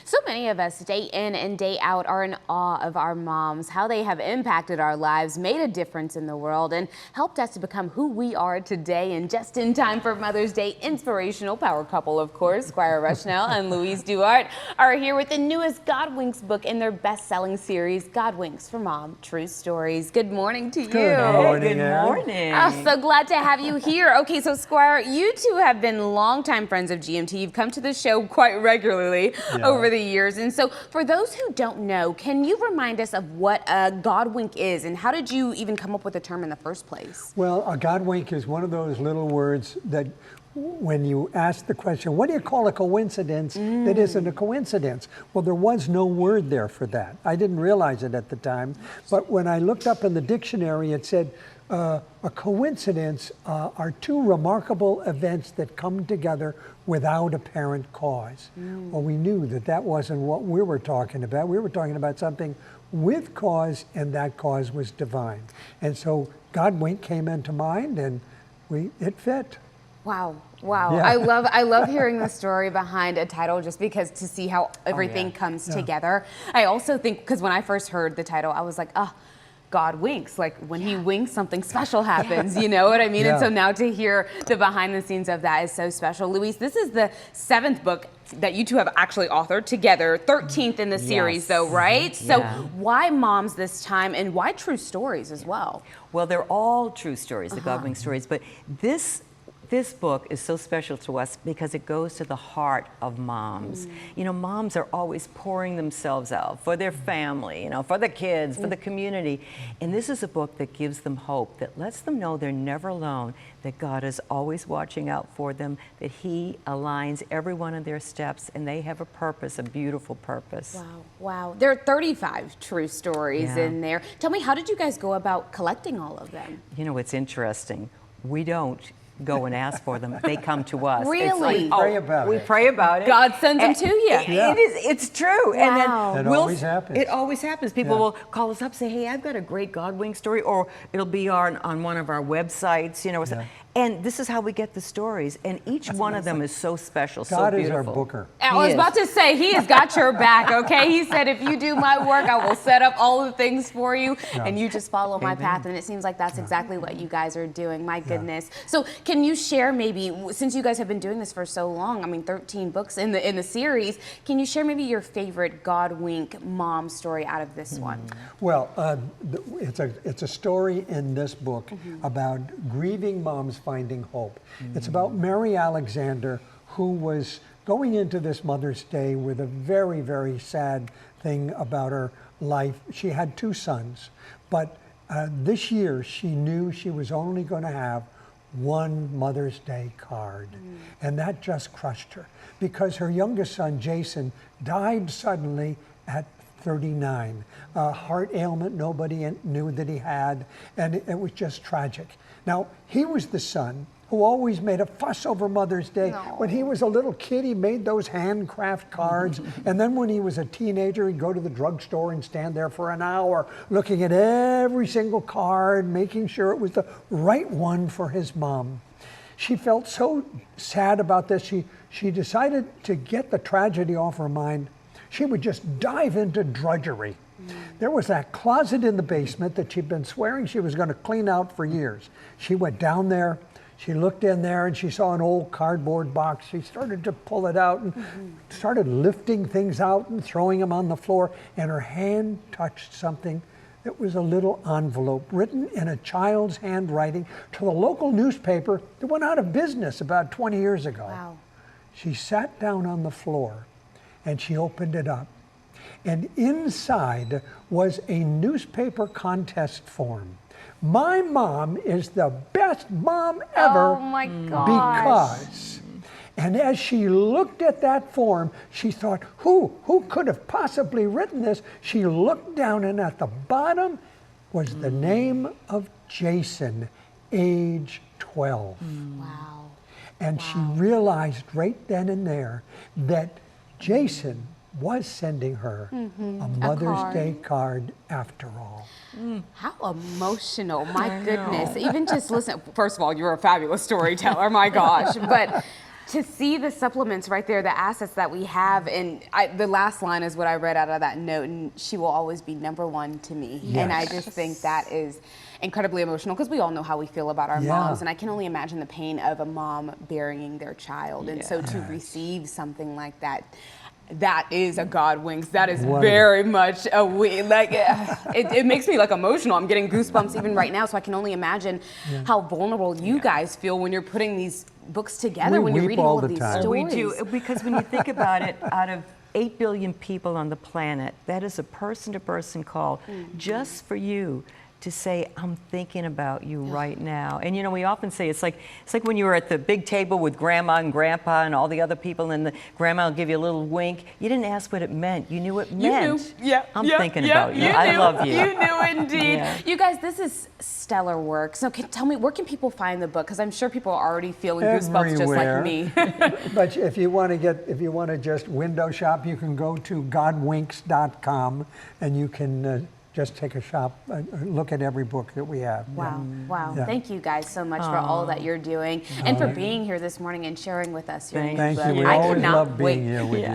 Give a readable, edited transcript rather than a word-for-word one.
So many of us day in and day out are in awe of our moms, how they have impacted our lives, made a difference in the world, and helped us to become who we are today. And just in time for Mother's Day, inspirational power couple, of course, SQuire Rushnell and Louise DuArt are here with the newest Godwinks book in their best-selling series, Godwinks for Mom, True Stories. Good morning to you. Good morning. Good morning. Oh, so glad to have you here. Okay, so SQuire, you two have been longtime friends of GMT. You've come to the show quite regularly over the years. And so for those who don't know, can you remind us of what a Godwink is and how did you even come up with the term in the first place? Well, a Godwink is one of those little words that when you ask the question, what do you call a coincidence that isn't a coincidence? Well, there was no word there for that. I didn't realize it at the time, but when I looked up in the dictionary, it said a coincidence are two remarkable events that come together without apparent cause. Well, we knew that that wasn't what we were talking about. We were talking about something with cause, and that cause was divine. And so Godwink came into mind, and it fit. Wow. Wow. Yeah. I love hearing the story behind a title just because to see how everything comes together. I also think, because when I first heard the title, I was like, oh, God winks. Like when he winks, something special happens. You know what I mean? And so now to hear the behind the scenes of that is so special. Louise, this is the 7th book that you two have actually authored together, 13th in the series though, right? So why moms this time and why true stories as well? Well, they're all true stories, the Godwinks stories, but this book is so special to us because it goes to the heart of moms. You know, moms are always pouring themselves out for their family, you know, for the kids, for the community. And this is a book that gives them hope, that lets them know they're never alone, that God is always watching out for them, that He aligns every one of their steps, and they have a purpose, a beautiful purpose. Wow, wow. There are 35 true stories in there. Tell me, how did you guys go about collecting all of them? You know, it's interesting. We don't go and ask for them. They come to us. Really? It's like, Pray about we it. pray about it. God sends them to you. It's true. And Wow. then It always happens. It always happens. People will call us up, say, hey, I've got a great Godwink story, or it'll be on one of our websites, you know. And this is how we get the stories. And each one of them is so special, so God beautiful. is our booker. I was about to say, He has got your back, okay? He said, if you do my work, I will set up all the things for you, and you just follow my path. And it seems like that's exactly what you guys are doing. My goodness. So can you share maybe, since you guys have been doing this for so long, I mean, 13 books in the series, can you share maybe your favorite Godwink mom story out of this one? Well, it's a story in this book about grieving moms finding hope. It's about Mary Alexander, who was going into this Mother's Day with a very, very sad thing about her life. She had 2 sons, but this year she knew she was only going to have one Mother's Day card. And that just crushed her because her youngest son, Jason, died suddenly at 39. A heart ailment nobody knew that he had, and it was just tragic. Now, he was the son who always made a fuss over Mother's Day. When he was a little kid, he made those handcraft cards, and then when he was a teenager, he'd go to the drugstore and stand there for an hour looking at every single card, making sure it was the right one for his mom. She felt so sad about this, she decided to get the tragedy off her mind. She would just dive into drudgery. There was that closet in the basement that she'd been swearing she was going to clean out for years. She went down there, she looked in there, and she saw an old cardboard box. She started to pull it out and started lifting things out and throwing them on the floor, and her hand touched something that was a little envelope written in a child's handwriting to the local newspaper that went out of business about 20 years ago. Wow. She sat down on the floor and she opened it up. And inside was a newspaper contest form. My mom is the best mom ever. Oh my gosh. Because. And as she looked at that form, she thought, who could have possibly written this? She looked down, and at the bottom was the name of Jason, age 12. Wow. And she realized right then and there that Jason was sending her a Mother's Day card after all. How emotional, my goodness. Even just listen, first of all, you're a fabulous storyteller, my gosh. But to see the supplements right there, the assets that we have, and the last line is what I read out of that note, and she will always be #1 to me. Yes. And I just think that is incredibly emotional because we all know how we feel about our moms, and I can only imagine the pain of a mom burying their child. And so to receive something like that, that is a Godwinks. That is very much a it makes me like emotional. I'm getting goosebumps even right now. So I can only imagine how vulnerable you guys feel when you're putting these books together, when you're reading all of these stories. We do, because when you think about it, out of 8 billion people on the planet, that is a person-to-person call just for you to say, I'm thinking about you right now. And you know, we often say it's like when you were at the big table with grandma and grandpa and all the other people, and the grandma will give you a little wink. You didn't ask what it meant. You knew it meant. You knew. I'm thinking about you. I love you. You knew indeed. You guys, this is stellar work. So tell me, where can people find the book? Because I'm sure people are already feeling goosebumps just like me. But if you want to just window shop, you can go to Godwinks.com and you can just take a look at every book that we have. Wow, wow. Yeah. Thank you guys so much for all that you're doing and for being here this morning and sharing with us your new book. Thank you. We always love being here with you.